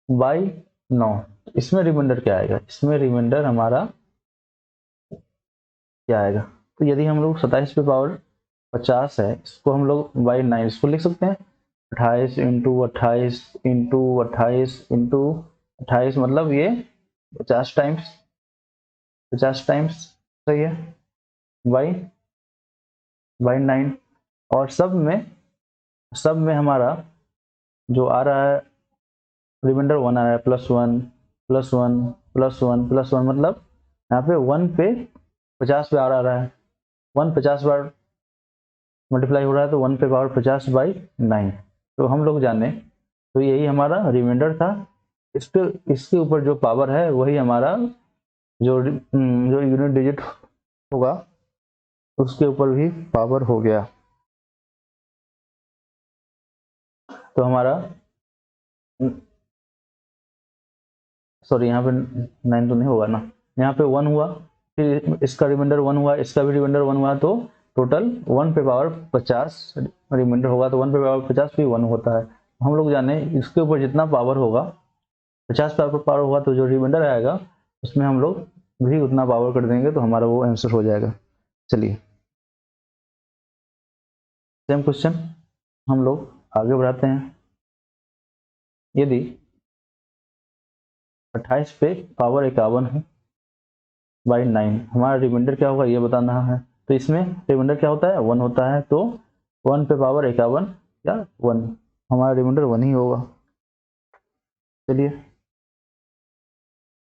बाई 9, इसमें रिमाइंडर क्या आएगा? इसमें रिमाइंडर हमारा क्या आएगा? तो यदि हम लोग 27 पे पावर 50 है, इसको हम लोग बाई 9 इसको लिख सकते हैं, 28 इंटू 28 इंटू 28 इंटू 28, मतलब ये 50 टाइम्स, 50 टाइम्स, सही है, बाई 9। और सब में हमारा जो आ रहा है रिमाइंडर 1 आ रहा है, +1 +1 +1 +1, मतलब यहाँ पे 1 पे 50 बार आ रहा है, 1 50 बार मल्टीप्लाई हो रहा है, तो 1 पे पावर 50/9। तो हम लोग जाने तो यही हमारा रिमाइंडर था। इसके इसके ऊपर जो पावर है वही हमारा जो यूनिट डिजिट होगा उसके ऊपर भी पावर हो गया। तो हमारा सॉरी यहाँ पे 9 तो नहीं होगा ना, यहाँ पे 1 हुआ, फिर इसका रिमाइंडर 1 हुआ, इसका भी रिमाइंडर 1 हुआ, तो टोटल 1 पे पावर 50 रिमाइंडर होगा, तो 1 पे पावर 50 भी 1 होता है। हम लोग जाने इसके ऊपर जितना पावर होगा 50 पावर होगा, तो जो रिमाइंडर आएगा उसमें हम लोग भी उतना पावर कर देंगे, तो हमारा वो आंसर हो जाएगा। चलिए सेम क्वेश्चन हम लोग आगे बढ़ाते हैं। यदि 28 पे पावर 51 है बाई 9, हमारा रिमाइंडर क्या होगा ये बताना है। तो इसमें रिमाइंडर क्या होता है, 1 होता है, तो 1 पे पावर 51 या 1, हमारा रिमाइंडर 1 ही होगा। चलिए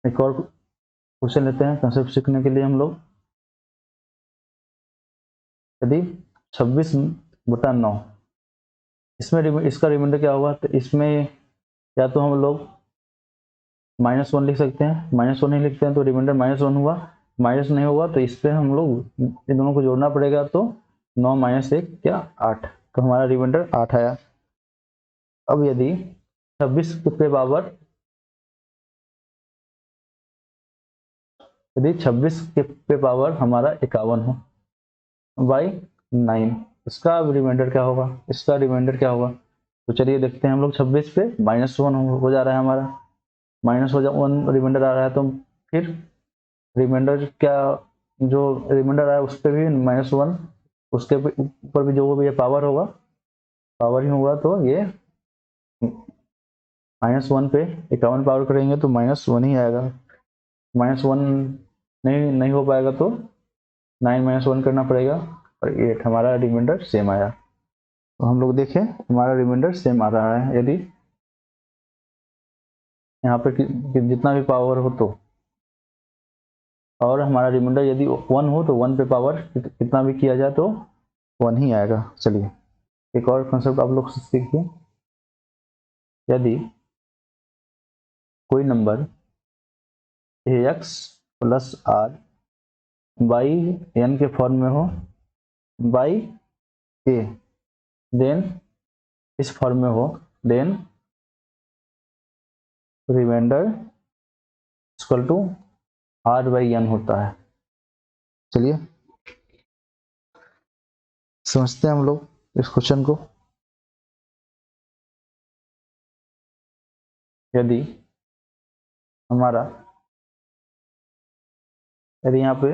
एक और क्वेश्चन लेते हैं कंसेप्ट सीखने के लिए हम लोग। यदि 26/9, इसमें इसका रिमाइंडर क्या होगा, तो इसमें या तो हम लोग -1 लिख सकते हैं, -1 नहीं लिखते हैं तो रिमाइंडर -1 हुआ, माइनस नहीं होगा तो इस पर हम लोग इन दोनों को जोड़ना पड़ेगा, तो 9 - 1 क्या 8, तो हमारा रिमाइंडर 8 आया। अब यदि 26 पे पावर, यदि 26 पे पावर हमारा 51 हो बाई 9, इसका रिमाइंडर क्या होगा, इसका रिमाइंडर क्या होगा? तो चलिए देखते हैं हम लोग। 26 पे -1 हो जा रहा है हमारा, -1 रिमाइंडर आ रहा है, तो फिर रिमाइंडर क्या, जो रिमाइंडर आया उस पर भी -1, उसके ऊपर भी जो भी ये पावर होगा पावर ही होगा, तो ये -1 पे 51 पावर करेंगे तो -1 ही आएगा, -1 नहीं हो पाएगा तो 9 - 1 करना पड़ेगा, और 8 हमारा रिमाइंडर सेम आया। तो हम लोग देखें हमारा रिमाइंडर सेम आ रहा है। यदि यहाँ पे जितना भी पावर हो तो, और हमारा रिमाइंडर यदि 1 हो तो 1 पे पावर कितना भी किया जाए तो 1 ही आएगा। चलिए एक और कंसेप्ट आप लोग सीखिए। यदि कोई number ax + r by n के फॉर्म में हो बाई a, देन इस फॉर्म में हो, then reminder equal to r/n होता है। चलिए समझते हैं हम लोग इस क्वेश्चन को। यदि हमारा यदि यहाँ पे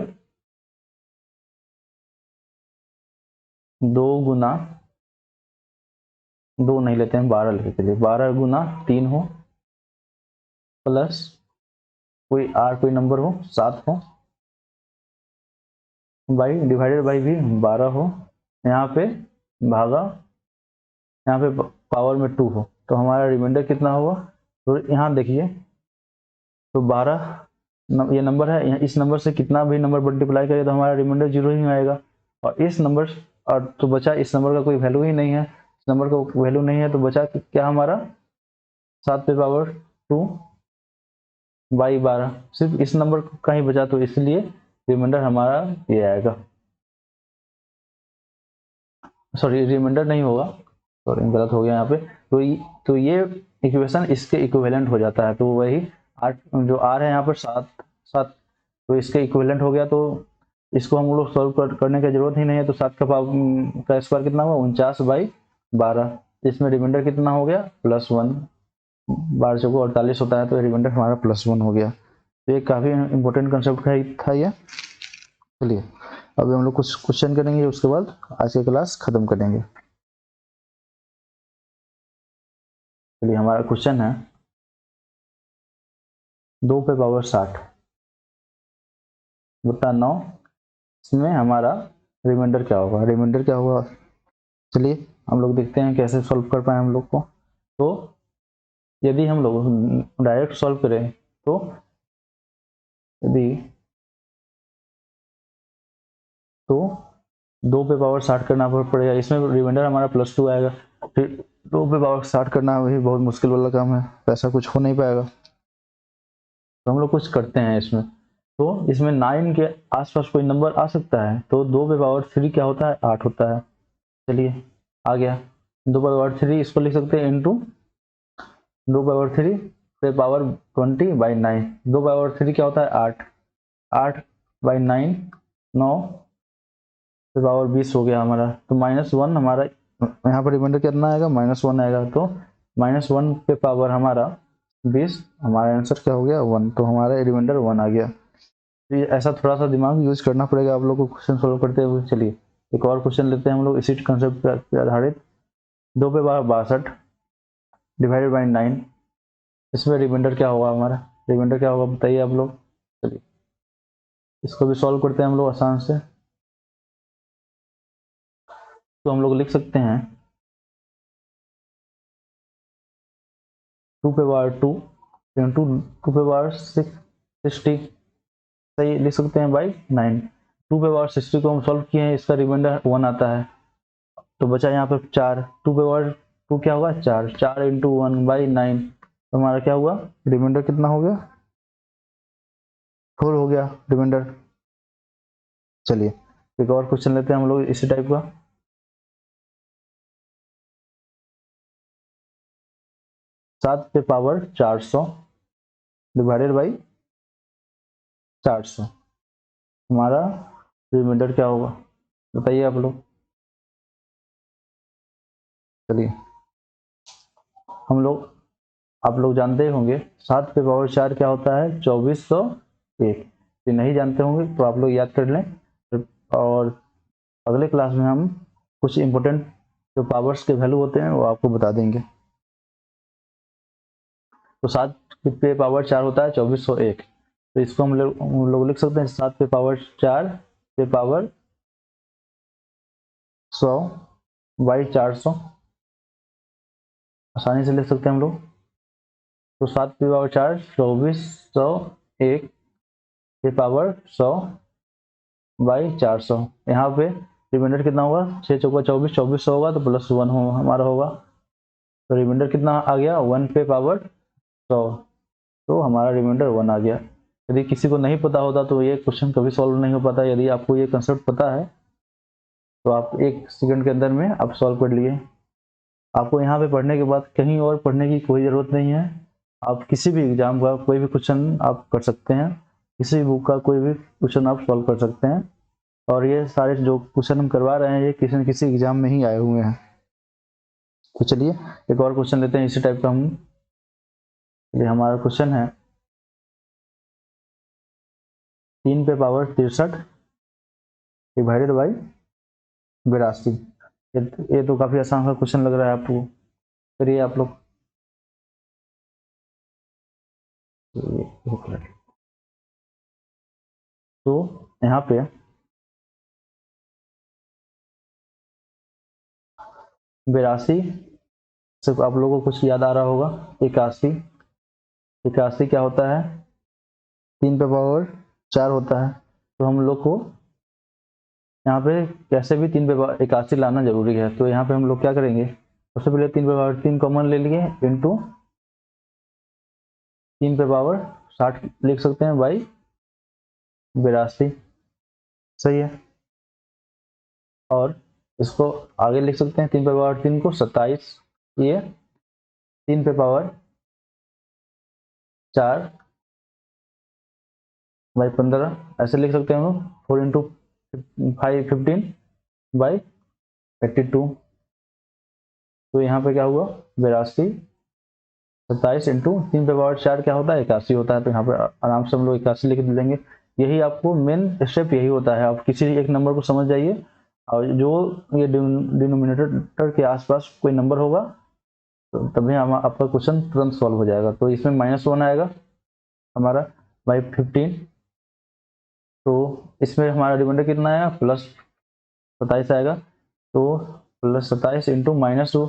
2 गुना 2 नहीं लेते हैं, 12 लेके चलिए, 12 गुना 3 हो, प्लस कोई नंबर हो 7 हो, बाई डिवाइडेड बाई भी 12 हो, यहाँ पे भागा यहाँ पे पावर में 2 हो, तो हमारा रिमाइंडर कितना होगा? तो यहाँ देखिए, तो 12 ये नंबर है, इस नंबर से कितना भी नंबर मल्टीप्लाई करें तो हमारा रिमाइंडर 0 ही आएगा। और इस नंबर और तो बचा इस नंबर का कोई वैल्यू ही नहीं है, इस नंबर का वैल्यू नहीं है तो बचा क्या हमारा 7 पे पावर 2 बाई 12, सिर्फ इस नंबर का ही बचा, तो इसलिए रिमाइंडर हमारा ये आएगा, सॉरी रिमाइंडर नहीं होगा, सॉरी गलत हो गया यहाँ पे। तो ये इक्वेशन इसके इक्विवेलेंट हो जाता है, तो वही 8 जो आर है यहाँ पर 7 तो इसके इक्विवेलेंट हो गया, तो इसको हम लोग सॉल्व करने की जरूरत ही नहीं है। तो 7 का स्क्वायर कितना हुआ 49/12, इसमें रिमाइंडर कितना हो गया +1, 12 चौको 48 होता है, तो रिमाइंडर हमारा +1 हो गया। तो ये काफ़ी इंपॉर्टेंट कंसेप्ट था ये। चलिए अभी हम लोग कुछ क्वेश्चन करेंगे, उसके बाद आज की क्लास खत्म करेंगे। चलिए हमारा क्वेश्चन है 2 पे पावर 60 बटा 9, इसमें हमारा रिमाइंडर क्या होगा, रिमाइंडर क्या होगा। चलिए हम लोग देखते हैं कैसे सॉल्व कर पाए हम लोग को। तो यदि हम लोग डायरेक्ट सॉल्व करें तो यदि तो 2 पे पावर 60 करना पड़ेगा, इसमें रिमाइंडर हमारा +2 आएगा, फिर 2 पे पावर 60 करना वही बहुत मुश्किल वाला काम है, ऐसा कुछ हो नहीं पाएगा। तो हम लोग कुछ करते हैं इसमें, तो इसमें 9 के आसपास कोई नंबर आ सकता है, तो 2 पे पावर 3 क्या होता है 8 होता है। चलिए आ गया 2 पे पावर 3, इसको लिख सकते हैं इंटू 2 पावर 3 पे पावर 20/9, 2 पावर 3 क्या होता है 8, 8/9 9 पे पावर 20 हो गया हमारा, तो -1 हमारा यहाँ पर रिमाइंडर कितना आएगा -1 आएगा, तो -1 पे पावर हमारा 20, हमारा आंसर क्या हो गया 1, तो हमारा रिमाइंडर 1 आ गया। तो ऐसा थोड़ा सा दिमाग यूज करना पड़ेगा आप लोग को क्वेश्चन सोल्व करते हुए। चलिए एक और क्वेश्चन लेते हैं हम लोग इसी कंसेप्ट पर आधारित। 2 पे पावर 62 डिवाइडेड बाई 9, इसमें रिमाइंडर क्या होगा हमारा, रिमाइंडर क्या होगा बताइए आप लोग। चलिए इसको भी सॉल्व करते हैं हम लोग आसान से। तो हम लोग लिख सकते हैं 2 पे पावर 2 इंटू 2 पे पावर 60, सही लिख सकते हैं बाई 9। 2 पे पावर 60 को हम सॉल्व किए हैं, इसका रिमाइंडर 1 आता है, तो बचा यहाँ पे 4, 2 पे पावर 2 क्या होगा 4, 4 इंटू 1/9, तो हमारा क्या हुआ रिमाइंडर कितना हो गया 4 हो गया रिमाइंडर। चलिए एक और क्वेश्चन लेते हैं हम लोग इसी टाइप का। 7 पे पावर 400 डिवाइडेड बाई 400, हमारा रिमाइंडर क्या होगा बताइए आप लोग। चलिए हम लोग आप लोग जानते होंगे 7 पे पावर 4 क्या होता है 2401, ये नहीं जानते होंगे तो आप लोग याद कर लें, और अगले क्लास में हम कुछ इंपॉर्टेंट जो पावर्स के वैल्यू होते हैं वो आपको बता देंगे। तो 7 पे पावर 4 होता है 2401, तो इसको हम लोग लिख सकते हैं 7 पे पावर 4 पे पावर 100/400, आसानी से लिख सकते हैं हम लोग। तो 7 पे पावर 4 2401 पे पावर 100/400, यहाँ पे रिमाइंडर कितना होगा 6 चौका 24, 2400 होगा तो +1 हो हमारा होगा, तो रिमाइंडर कितना आ गया 1 पे पावर 100, तो हमारा रिमाइंडर 1 आ गया। यदि किसी को नहीं पता होता तो ये क्वेश्चन कभी सॉल्व नहीं हो पाता, यदि आपको ये कंसेप्ट पता है तो आप 1 सेकंड के अंदर में आप सॉल्व कर लिए। आपको यहाँ पे पढ़ने के बाद कहीं और पढ़ने की कोई ज़रूरत नहीं है, आप किसी भी एग्जाम का कोई भी क्वेश्चन आप कर सकते हैं, किसी भी बुक का कोई भी क्वेश्चन आप सॉल्व कर सकते हैं, और ये सारे जो क्वेश्चन हम करवा रहे हैं ये किसी न किसी एग्जाम में ही आए हुए हैं। तो चलिए एक और क्वेश्चन लेते हैं इसी टाइप का हम। ये हमारा क्वेश्चन है 3 पे पावर 63 डिवाइडेड बाई 82, ये तो काफी आसान सा क्वेश्चन लग रहा है आपको, करिए आप लोग। तो यहाँ पे 82 सिर्फ आप लोगों को कुछ याद आ रहा होगा, 81, 81 क्या होता है 3 पे पावर 4 होता है, तो हम लोग को यहाँ पे कैसे भी 3 पे 81 लाना जरूरी है। तो यहाँ पे हम लोग क्या करेंगे, सबसे पहले 3 पे पावर 3 कॉमन ले लिए इंटू 3 पे पावर 60 लिख सकते हैं बाई 82, सही है। और इसको आगे लिख सकते हैं 3 पे पावर 3 को 27, ये 3 पे पावर 4 बाई 15 ऐसे लिख सकते हैं हम लोग। 4 इंटू 5 15 बाई 82। तो यहाँ पे क्या हुआ 82, 27 इंटू 3 पे पावर 4 क्या होता है 81 होता है। तो यहाँ पे आराम से हम लोग 81 लिख देंगे। यही आपको मेन स्टेप यही होता है, आप किसी एक नंबर को समझ जाइए और जो ये डिनोमिनेटर के आसपास कोई नंबर होगा तो तभी आपका क्वेश्चन तुरंत सॉल्व हो जाएगा। तो इसमें -1 आएगा हमारा बाई 15। तो इसमें हमारा रिमाइंडर कितना आएगा +27 आएगा। तो +27 इंटू -2,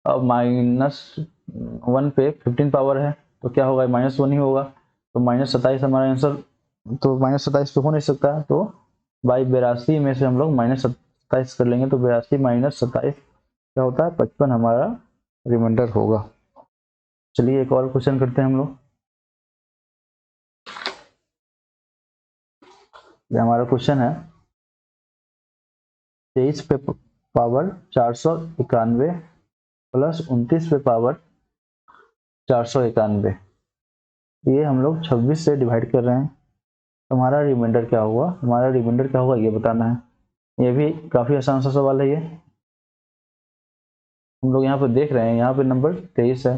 अब -1 पे 15 पावर है तो क्या होगा -1 ही होगा। तो -27 हमारा आंसर, तो -27 तो हो नहीं सकता। तो बाई 82 में से हम लोग -27 कर लेंगे। तो 82 -27 क्या होता है 55 हमारा रिमाइंडर होगा। चलिए एक और क्वेश्चन करते हैं हम लोग। ये हमारा क्वेश्चन है 23 पे पावर 491 प्लस 29 पे पावर 491, ये हम लोग 26 से डिवाइड कर रहे हैं। हमारा रिमाइंडर क्या होगा, हमारा रिमाइंडर क्या होगा ये बताना है। ये भी काफ़ी आसान सा सवाल है। ये हम लोग यहाँ पे देख रहे हैं, यहाँ पे नंबर 23 है,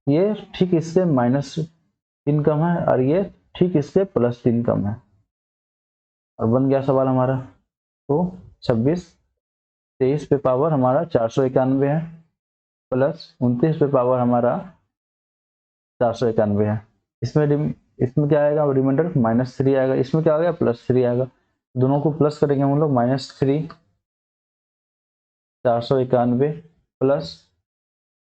ये ठीक इससे -3 कम है और ये ठीक इससे +3 कम है और बन गया सवाल हमारा। तो 26 23 पे पावर हमारा 491 है प्लस 29 पे पावर हमारा 491 है। इसमें क्या आएगा रिमाइंडर -3 आएगा। इसमें क्या आ गया +3 आएगा। दोनों को प्लस करेंगे हम लोग -3 491 प्लस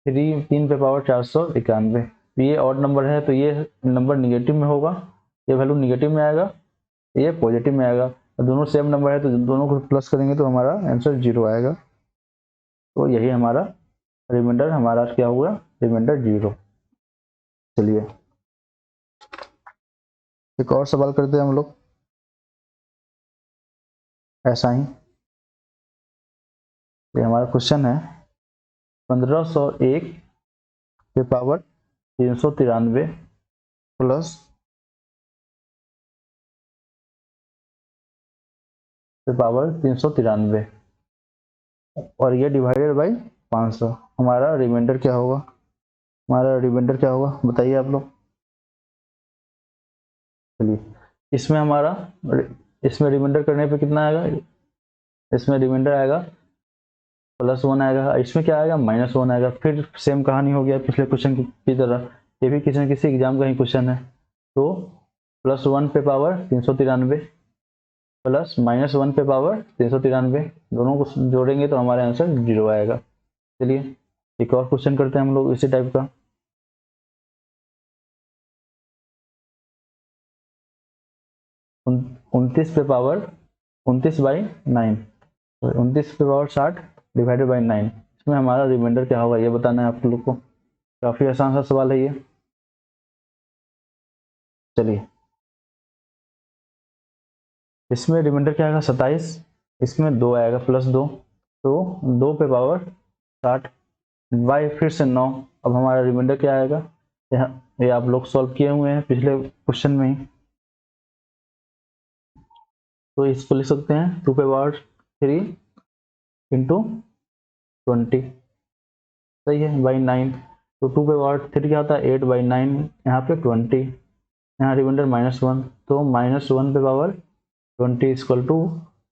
3 पे पावर 491। ये ऑड नंबर है तो ये नंबर निगेटिव में होगा, ये वैल्यू निगेटिव में आएगा, ये पॉजिटिव में आएगा। दोनों सेम नंबर है तो दोनों को प्लस करेंगे तो हमारा आंसर 0 आएगा। तो यही हमारा रिमाइंडर, हमारा क्या हुआ रिमाइंडर 0। चलिए एक और सवाल करते हैं हम लोग ऐसा ही। ये हमारा क्वेश्चन है 1501 के पावर 393 प्लस के पावर 393 और ये डिवाइडेड बाई 500। हमारा रिमाइंडर क्या होगा, हमारा रिमाइंडर क्या होगा बताइए आप लोग। चलिए इसमें रिमाइंडर करने पे कितना आएगा, इसमें रिमाइंडर आएगा +1 आएगा, इसमें क्या आएगा -1 आएगा। फिर सेम कहानी हो गया पिछले क्वेश्चन की तरह, ये भी किसी न किसी एग्जाम का ही क्वेश्चन है। तो +1 पे पावर 393 प्लस -1 पे पावर 393, दोनों को जोड़ेंगे तो हमारा आंसर 0 आएगा। चलिए एक और क्वेश्चन करते हैं हम लोग इसी टाइप का। 29 पे पावर 29/9, 29 पे पावर 60 डिवाइडेड बाई 9, इसमें हमारा रिमाइंडर क्या होगा ये बताना है आप लोग को। काफ़ी आसान सा सवाल है ये। चलिए इसमें रिमाइंडर क्या आएगा 27, इसमें 2 आएगा +2, तो 2 पे पावर 60 बाई फिर से 9। अब हमारा रिमाइंडर क्या आएगा, ये आप लोग सॉल्व किए हुए हैं पिछले क्वेश्चन में ही। तो इसको लिख सकते हैं 2 पे पावर 3 इंटू 20, सही है, बाई 9। तो 2 पे पावर 3 क्या होता है 8/9, यहाँ पे 20, यहाँ रिमाइंडर -1, तो -1 पे पावर 20 =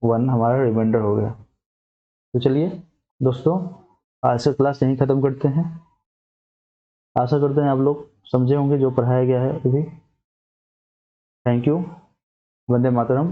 1 हमारा रिमाइंडर हो गया। तो चलिए दोस्तों आज से क्लास यहीं ख़त्म करते हैं। आशा करते हैं आप लोग समझे होंगे जो पढ़ाया गया है अभी। Thank you. वंदे मातरम।